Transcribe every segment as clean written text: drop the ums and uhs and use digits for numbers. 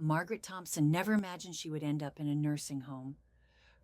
Margaret Thompson never imagined she would end up in a nursing home.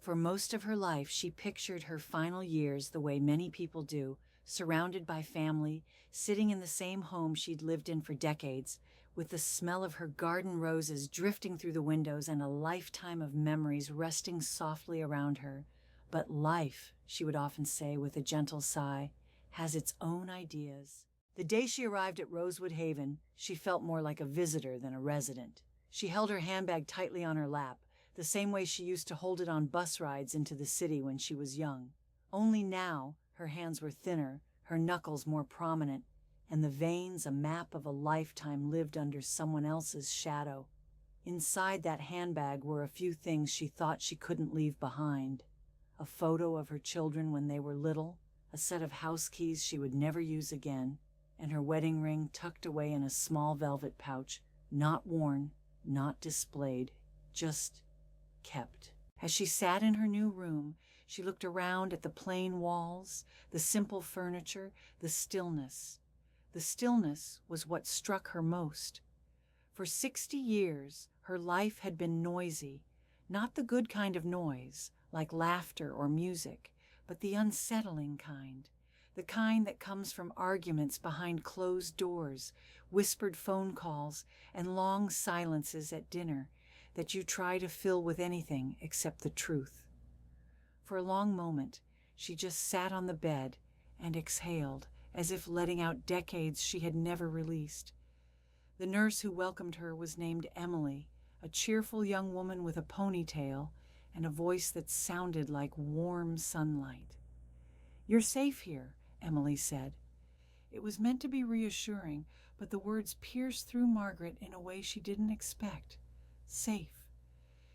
For most of her life, she pictured her final years the way many people do, surrounded by family, sitting in the same home she'd lived in for decades, with the smell of her garden roses drifting through the windows and a lifetime of memories resting softly around her. But life, she would often say with a gentle sigh, has its own ideas. The day she arrived at Rosewood Haven, she felt more like a visitor than a resident. She held her handbag tightly on her lap, the same way she used to hold it on bus rides into the city when she was young. Only now, her hands were thinner, her knuckles more prominent, and the veins a map of a lifetime lived under someone else's shadow. Inside that handbag were a few things she thought she couldn't leave behind. A photo of her children when they were little, a set of house keys she would never use again, and her wedding ring tucked away in a small velvet pouch, not worn, not displayed, just kept. As she sat in her new room, she looked around at the plain walls, the simple furniture, the stillness. The stillness was what struck her most. For 60 years, her life had been noisy, not the good kind of noise, like laughter or music, but the unsettling kind. The kind that comes from arguments behind closed doors, whispered phone calls, and long silences at dinner that you try to fill with anything except the truth. For a long moment, she just sat on the bed and exhaled, as if letting out decades she had never released. The nurse who welcomed her was named Emily, a cheerful young woman with a ponytail and a voice that sounded like warm sunlight. "You're safe here," Emily said. It was meant to be reassuring, but the words pierced through Margaret in a way she didn't expect. Safe.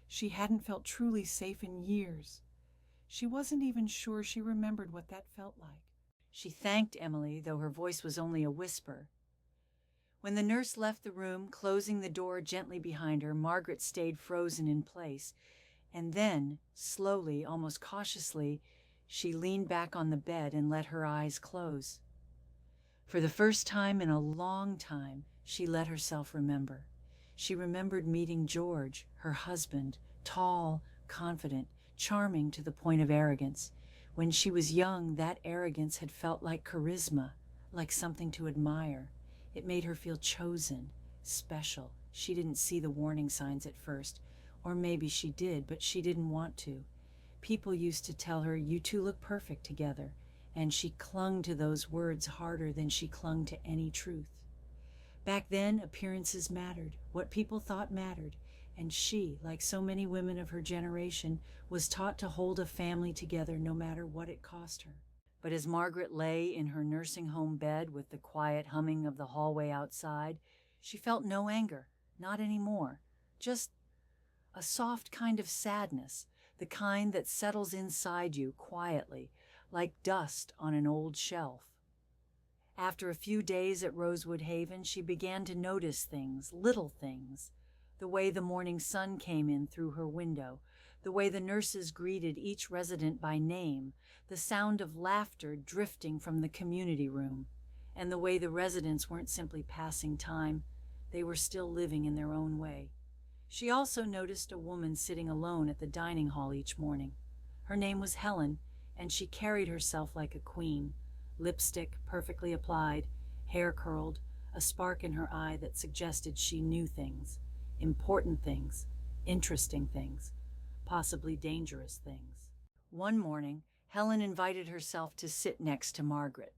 She hadn't felt truly safe in years. She wasn't even sure she remembered what that felt like. She thanked Emily, though her voice was only a whisper. When the nurse left the room, closing the door gently behind her, Margaret stayed frozen in place. And then, slowly, almost cautiously, she leaned back on the bed and let her eyes close. For the first time in a long time, she let herself remember. She remembered meeting George, her husband, tall, confident, charming to the point of arrogance. When she was young, that arrogance had felt like charisma, like something to admire. It made her feel chosen, special. She didn't see the warning signs at first, or maybe she did, but she didn't want to. People used to tell her, "You two look perfect together," and she clung to those words harder than she clung to any truth. Back then, appearances mattered. What people thought mattered. And she, like so many women of her generation, was taught to hold a family together no matter what it cost her. But as Margaret lay in her nursing home bed with the quiet humming of the hallway outside, she felt no anger, not anymore. Just a soft kind of sadness, the kind that settles inside you quietly, like dust on an old shelf. After a few days at Rosewood Haven, she began to notice things, little things. The way the morning sun came in through her window, the way the nurses greeted each resident by name, the sound of laughter drifting from the community room, and the way the residents weren't simply passing time, they were still living in their own way. She also noticed a woman sitting alone at the dining hall each morning. Her name was Helen, and she carried herself like a queen. Lipstick perfectly applied, hair curled, a spark in her eye that suggested she knew things, important things, interesting things, possibly dangerous things. One morning, Helen invited herself to sit next to Margaret.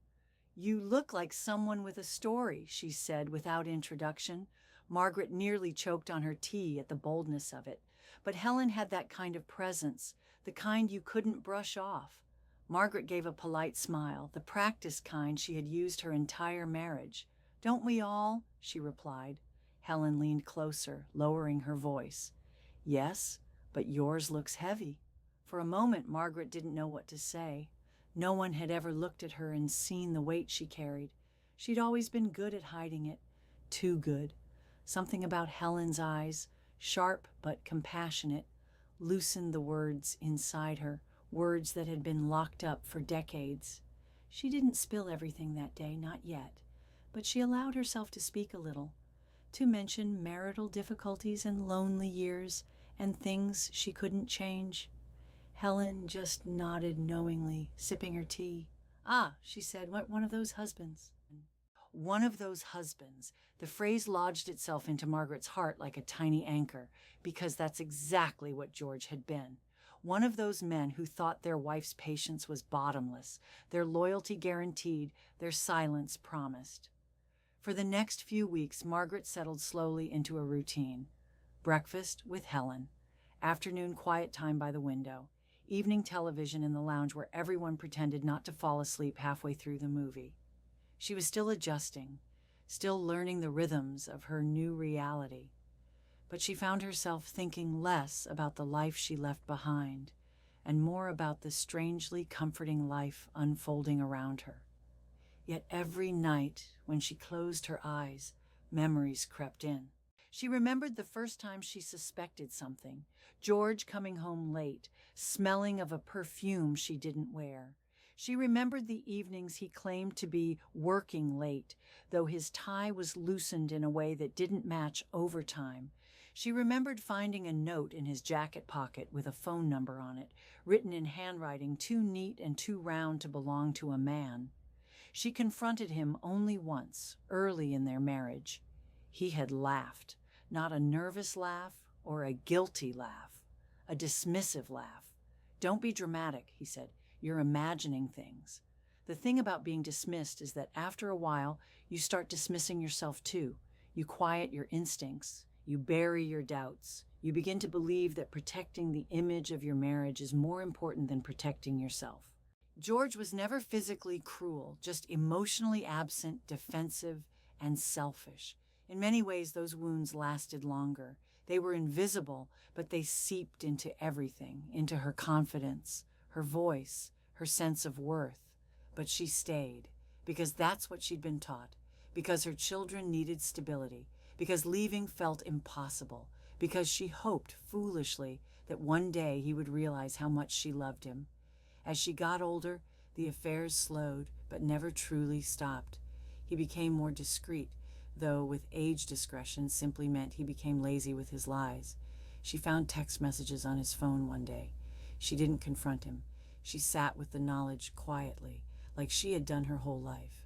"You look like someone with a story," she said without introduction. Margaret nearly choked on her tea at the boldness of it. But Helen had that kind of presence, the kind you couldn't brush off. Margaret gave a polite smile, the practiced kind she had used her entire marriage. "Don't we all?" she replied. Helen leaned closer, lowering her voice. "Yes, but yours looks heavy." For a moment, Margaret didn't know what to say. No one had ever looked at her and seen the weight she carried. She'd always been good at hiding it, too good. Something about Helen's eyes, sharp but compassionate, loosened the words inside her, words that had been locked up for decades. She didn't spill everything that day, not yet, but she allowed herself to speak a little, to mention marital difficulties and lonely years and things she couldn't change. Helen just nodded knowingly, sipping her tea. Ah, she said, what one of those husbands? One of those husbands. The phrase lodged itself into Margaret's heart like a tiny anchor, because that's exactly what George had been. One of those men who thought their wife's patience was bottomless, their loyalty guaranteed, their silence promised. For the next few weeks, Margaret settled slowly into a routine. Breakfast with Helen, afternoon quiet time by the window, evening television in the lounge where everyone pretended not to fall asleep halfway through the movie. She was still adjusting, still learning the rhythms of her new reality. But she found herself thinking less about the life she left behind and more about the strangely comforting life unfolding around her. Yet every night, when she closed her eyes, memories crept in. She remembered the first time she suspected something, George coming home late, smelling of a perfume she didn't wear. She remembered the evenings he claimed to be working late, though his tie was loosened in a way that didn't match overtime. She remembered finding a note in his jacket pocket with a phone number on it, written in handwriting too neat and too round to belong to a man. She confronted him only once, early in their marriage. He had laughed, not a nervous laugh or a guilty laugh, a dismissive laugh. "Don't be dramatic," he said. "You're imagining things." The thing about being dismissed is that after a while, you start dismissing yourself too. You quiet your instincts. You bury your doubts. You begin to believe that protecting the image of your marriage is more important than protecting yourself. George was never physically cruel, just emotionally absent, defensive, and selfish. In many ways, those wounds lasted longer. They were invisible, but they seeped into everything, into her confidence, her voice, her sense of worth. But she stayed, because that's what she'd been taught, because her children needed stability, because leaving felt impossible, because she hoped foolishly that one day he would realize how much she loved him. As she got older, the affairs slowed, but never truly stopped. He became more discreet, though with age discretion simply meant he became lazy with his lies. She found text messages on his phone one day. She didn't confront him. She sat with the knowledge quietly, like she had done her whole life.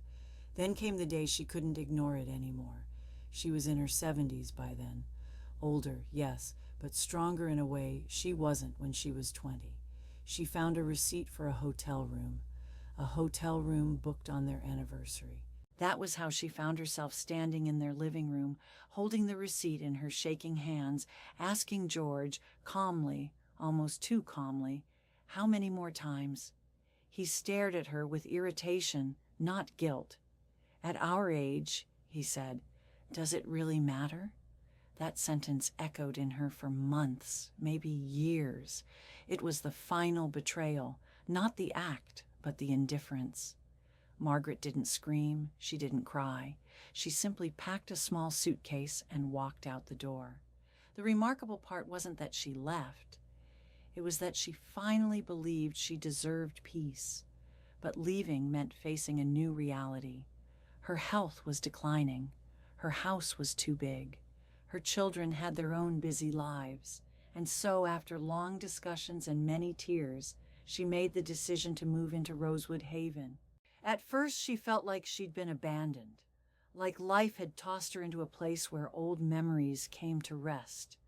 Then came the day she couldn't ignore it anymore. She was in her 70s by then. Older, yes, but stronger in a way she wasn't when she was 20. She found a receipt for a hotel room booked on their anniversary. That was how she found herself standing in their living room, holding the receipt in her shaking hands, asking George, calmly, almost too calmly, how many more times? He stared at her with irritation, not guilt. "At our age," he said, "does it really matter?" That sentence echoed in her for months, maybe years. It was the final betrayal, not the act, but the indifference. Margaret didn't scream, she didn't cry. She simply packed a small suitcase and walked out the door. The remarkable part wasn't that she left. It was that she finally believed she deserved peace. But leaving meant facing a new reality. Her health was declining. Her house was too big. Her children had their own busy lives. And so, after long discussions and many tears, she made the decision to move into Rosewood Haven. At first, she felt like she'd been abandoned, like life had tossed her into a place where old memories came to rest.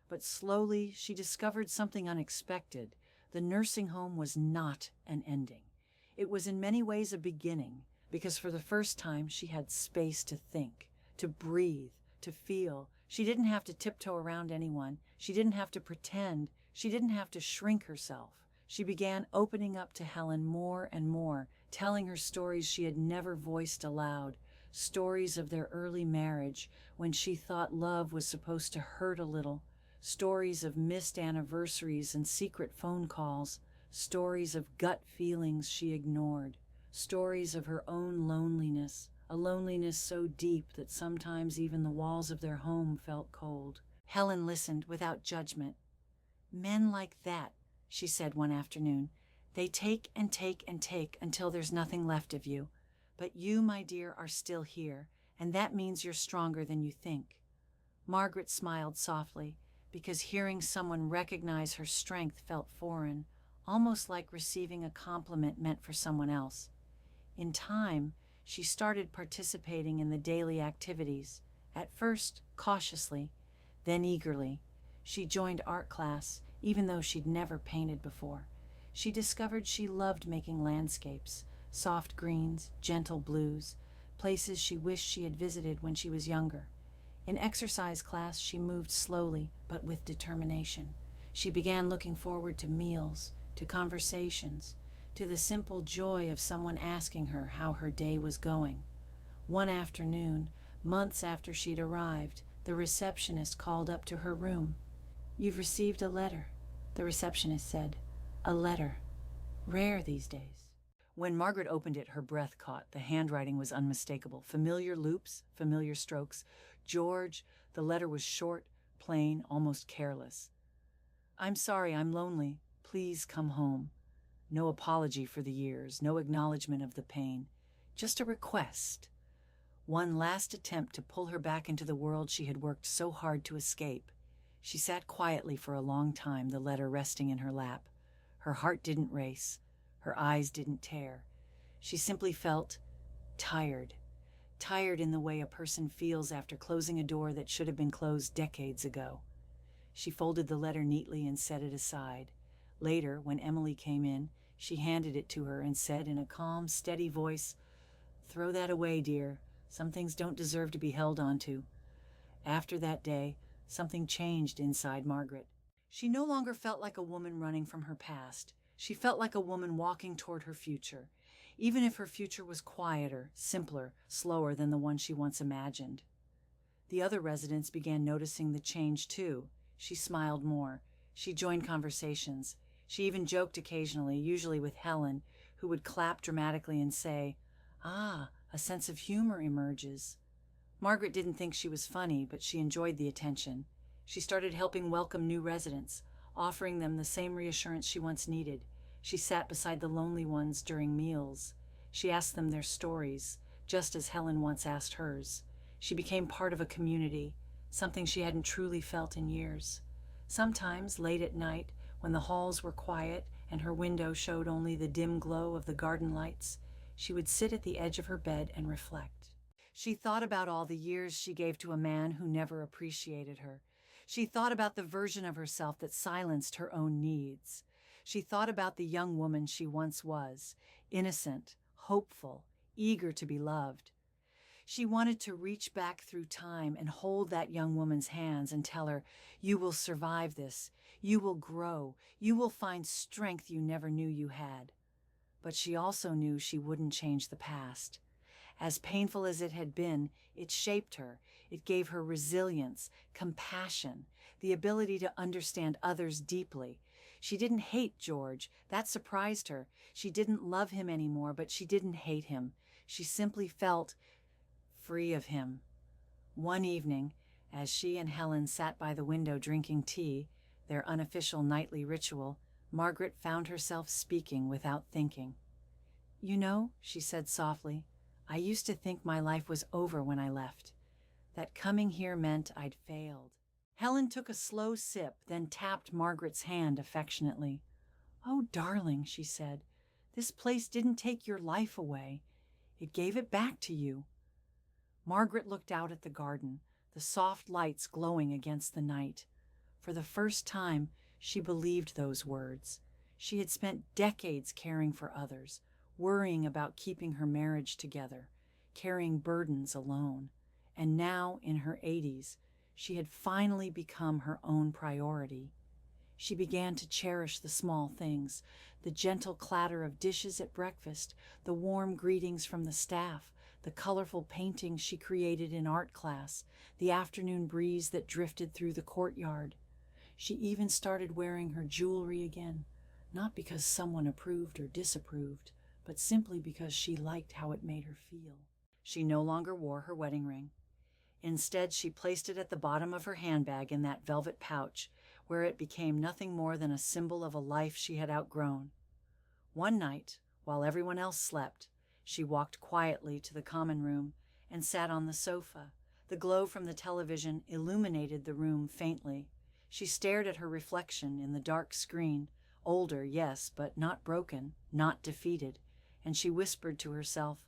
But slowly, she discovered something unexpected. The nursing home was not an ending. It was in many ways a beginning, because for the first time, she had space to think, to breathe, to feel. She didn't have to tiptoe around anyone. She didn't have to pretend. She didn't have to shrink herself. She began opening up to Helen more and more, telling her stories she had never voiced aloud, stories of their early marriage when she thought love was supposed to hurt a little, stories of missed anniversaries and secret phone calls, stories of gut feelings she ignored, stories of her own loneliness, a loneliness so deep that sometimes even the walls of their home felt cold. Helen listened without judgment. "Men like that," she said one afternoon, "they take and take and take until there's nothing left of you. But you, my dear, are still here, and that means you're stronger than you think. Margaret smiled softly, because hearing someone recognize her strength felt foreign, almost like receiving a compliment meant for someone else. In time, she started participating in the daily activities, at first cautiously, then eagerly. She joined art class, even though she'd never painted before. She discovered she loved making landscapes, soft greens, gentle blues, places she wished she had visited when she was younger. In exercise class, she moved slowly, but with determination. She began looking forward to meals, to conversations, to the simple joy of someone asking her how her day was going. One afternoon, months after she'd arrived, the receptionist called up to her room. "You've received a letter," the receptionist said. "A letter. Rare these days." When Margaret opened it, her breath caught. The handwriting was unmistakable. Familiar loops, familiar strokes. "George," the letter was short, plain, almost careless. "I'm sorry, I'm lonely. Please come home." No apology for the years, no acknowledgement of the pain. Just a request. One last attempt to pull her back into the world she had worked so hard to escape. She sat quietly for a long time, the letter resting in her lap. Her heart didn't race. Her eyes didn't tear. She simply felt tired. Tired in the way a person feels after closing a door that should have been closed decades ago. She folded the letter neatly and set it aside. Later, when Emily came in, she handed it to her and said in a calm, steady voice, "Throw that away, dear. Some things don't deserve to be held onto." After that day, something changed inside Margaret. She no longer felt like a woman running from her past. She felt like a woman walking toward her future, even if her future was quieter, simpler, slower than the one she once imagined. The other residents began noticing the change too. She smiled more. She joined conversations. She even joked occasionally, usually with Helen, who would clap dramatically and say, "Ah, a sense of humor emerges." Margaret didn't think she was funny, but she enjoyed the attention. She started helping welcome new residents, offering them the same reassurance she once needed. She sat beside the lonely ones during meals. She asked them their stories, just as Helen once asked hers. She became part of a community, something she hadn't truly felt in years. Sometimes, late at night, when the halls were quiet and her window showed only the dim glow of the garden lights, she would sit at the edge of her bed and reflect. She thought about all the years she gave to a man who never appreciated her. She thought about the version of herself that silenced her own needs. She thought about the young woman she once was, innocent, hopeful, eager to be loved. She wanted to reach back through time and hold that young woman's hands and tell her, "You will survive this. You will grow. You will find strength you never knew you had." But she also knew she wouldn't change the past. As painful as it had been, it shaped her. It gave her resilience, compassion, the ability to understand others deeply. She didn't hate George. That surprised her. She didn't love him anymore, but she didn't hate him. She simply felt free of him. One evening, as she and Helen sat by the window drinking tea, their unofficial nightly ritual, Margaret found herself speaking without thinking. "You know," she said softly, "I used to think my life was over when I left. That coming here meant I'd failed." Helen took a slow sip, then tapped Margaret's hand affectionately. "Oh, darling," she said, "this place didn't take your life away. It gave it back to you." Margaret looked out at the garden, the soft lights glowing against the night. For the first time, she believed those words. She had spent decades caring for others, worrying about keeping her marriage together, carrying burdens alone. And now, in her 80s, she had finally become her own priority. She began to cherish the small things, the gentle clatter of dishes at breakfast, the warm greetings from the staff, the colorful paintings she created in art class, the afternoon breeze that drifted through the courtyard. She even started wearing her jewelry again, not because someone approved or disapproved, but simply because she liked how it made her feel. She no longer wore her wedding ring. Instead, she placed it at the bottom of her handbag in that velvet pouch, where it became nothing more than a symbol of a life she had outgrown. One night, while everyone else slept, she walked quietly to the common room and sat on the sofa, The glow from the television illuminated the room faintly. She stared at her reflection in the dark screen, older, yes, but not broken, not defeated, and she whispered to herself,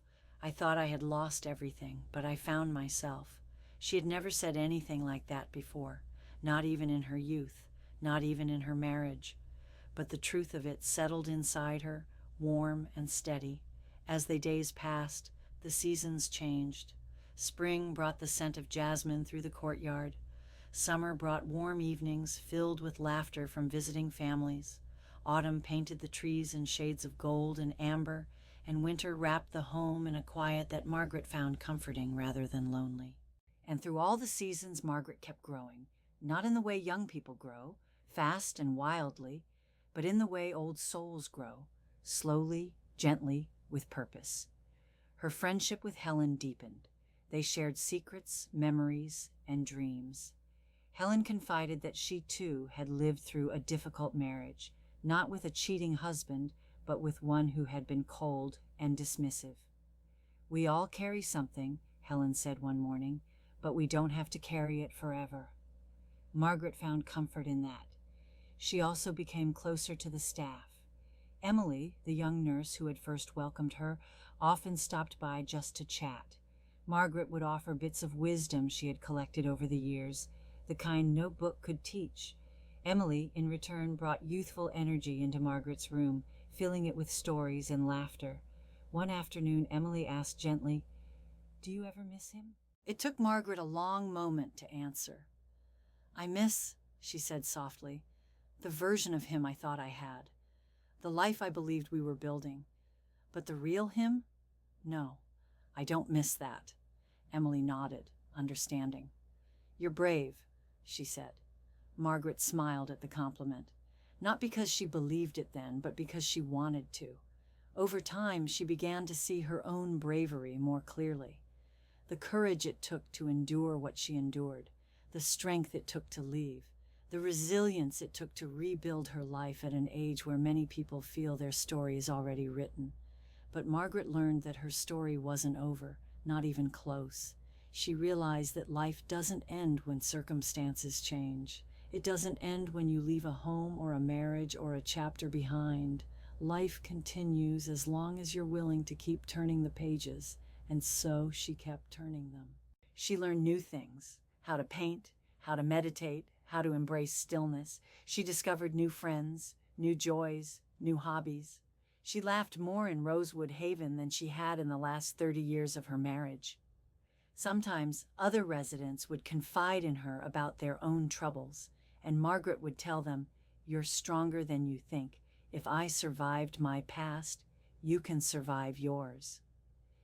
"I thought I had lost everything, but I found myself." She had never said anything like that before, not even in her youth, not even in her marriage. But the truth of it settled inside her, warm and steady. As the days passed, the seasons changed. Spring brought the scent of jasmine through the courtyard. Summer brought warm evenings filled with laughter from visiting families. Autumn painted the trees in shades of gold and amber, and winter wrapped the home in a quiet that Margaret found comforting rather than lonely. And through all the seasons, Margaret kept growing, not in the way young people grow, fast and wildly, but in the way old souls grow, slowly, gently, with purpose. Her friendship with Helen deepened. They shared secrets, memories, and dreams. Helen confided that she too had lived through a difficult marriage, not with a cheating husband, but with one who had been cold and dismissive. "We all carry something," Helen said one morning, "but we don't have to carry it forever." Margaret found comfort in that. She also became closer to the staff. Emily, the young nurse who had first welcomed her, often stopped by just to chat. Margaret would offer bits of wisdom she had collected over the years, the kind no book could teach. Emily, in return, brought youthful energy into Margaret's room, filling it with stories and laughter. One afternoon, Emily asked gently, "Do you ever miss him?" It took Margaret a long moment to answer. "I miss," she said softly, "the version of him I thought I had, the life I believed we were building. But the real him? No, I don't miss that." Emily nodded, understanding. "You're brave," she said. Margaret smiled at the compliment, not because she believed it then, but because she wanted to. Over time, she began to see her own bravery more clearly. The courage it took to endure what she endured, the strength it took to leave, the resilience it took to rebuild her life at an age where many people feel their story is already written. But Margaret learned that her story wasn't over, not even close. She realized that life doesn't end when circumstances change. It doesn't end when you leave a home or a marriage or a chapter behind. Life continues as long as you're willing to keep turning the pages, and so she kept turning them. She learned new things, how to paint, how to meditate, how to embrace stillness. She discovered new friends, new joys, new hobbies. She laughed more in Rosewood Haven than she had in the last 30 years of her marriage. Sometimes other residents would confide in her about their own troubles, and Margaret would tell them, "You're stronger than you think. If I survived my past, you can survive yours."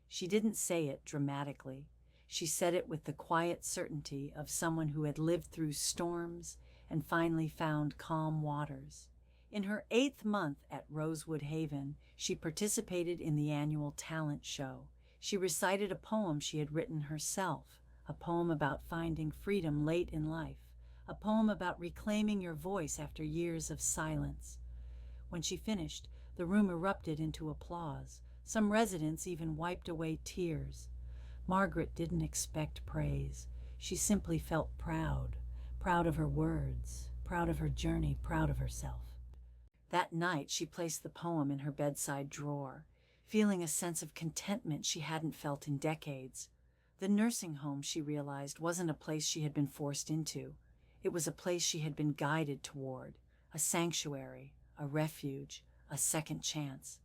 She didn't say it dramatically. She said it with the quiet certainty of someone who had lived through storms and finally found calm waters. In her 8th month at Rosewood Haven, she participated in the annual talent show. She recited a poem she had written herself, a poem about finding freedom late in life, a poem about reclaiming your voice after years of silence. When she finished, the room erupted into applause. Some residents even wiped away tears. Margaret didn't expect praise. She simply felt proud, proud of her words, proud of her journey, proud of herself. That night, she placed the poem in her bedside drawer, feeling a sense of contentment she hadn't felt in decades. The nursing home, she realized, wasn't a place she had been forced into. It was a place she had been guided toward, a sanctuary, a refuge, a second chance.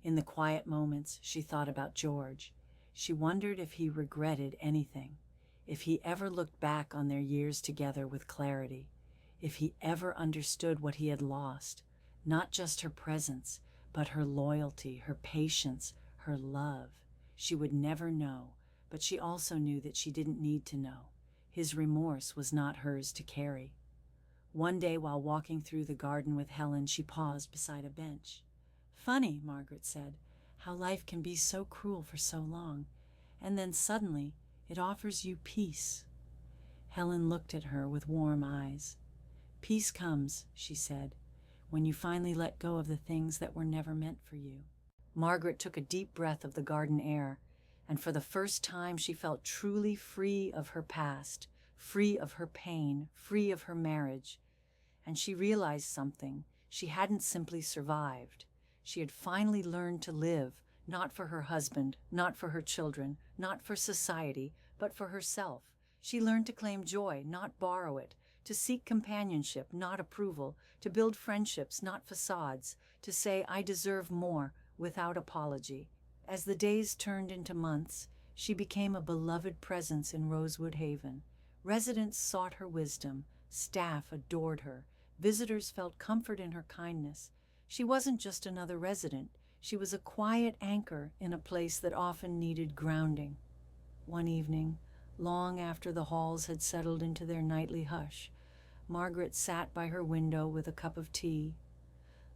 In the quiet moments, she thought about George. She wondered if he regretted anything, if he ever looked back on their years together with clarity, if he ever understood what he had lost, not just her presence, but her loyalty, her patience, her love. She would never know, but she also knew that she didn't need to know. His remorse was not hers to carry. One day while walking through the garden with Helen, she paused beside a bench. "Funny," Margaret said, "how life can be so cruel for so long, and then suddenly it offers you peace." Helen looked at her with warm eyes. "Peace comes," she said, "when you finally let go of the things that were never meant for you." Margaret took a deep breath of the garden air. and for the first time she felt truly free of her past, free of her pain, free of her marriage. And she realized something. She hadn't simply survived. She had finally learned to live, not for her husband, not for her children, not for society, but for herself. She learned to claim joy, not borrow it, to seek companionship, not approval, to build friendships, not facades, to say, "I deserve more," without apology. As the days turned into months, she became a beloved presence in Rosewood Haven. Residents sought her wisdom, staff adored her, visitors felt comfort in her kindness. She wasn't just another resident, she was a quiet anchor in a place that often needed grounding. One evening, long after the halls had settled into their nightly hush, Margaret sat by her window with a cup of tea.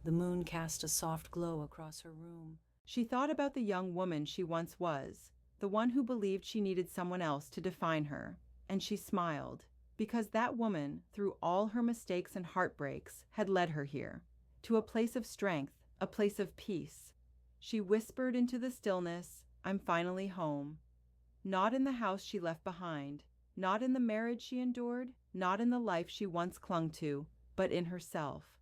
The moon cast a soft glow across her room. She thought about the young woman she once was, the one who believed she needed someone else to define her, and she smiled, because that woman, through all her mistakes and heartbreaks, had led her here, to a place of strength, a place of peace. She whispered into the stillness, "I'm finally home." Not in the house she left behind, not in the marriage she endured, not in the life she once clung to, but in herself.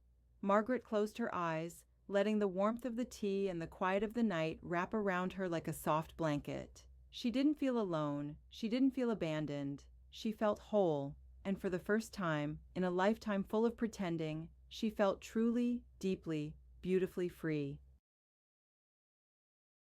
Margaret closed her eyes, letting the warmth of the tea and the quiet of the night wrap around her like a soft blanket. She didn't feel alone. She didn't feel abandoned. She felt whole, and for the first time, in a lifetime full of pretending, she felt truly, deeply, beautifully free.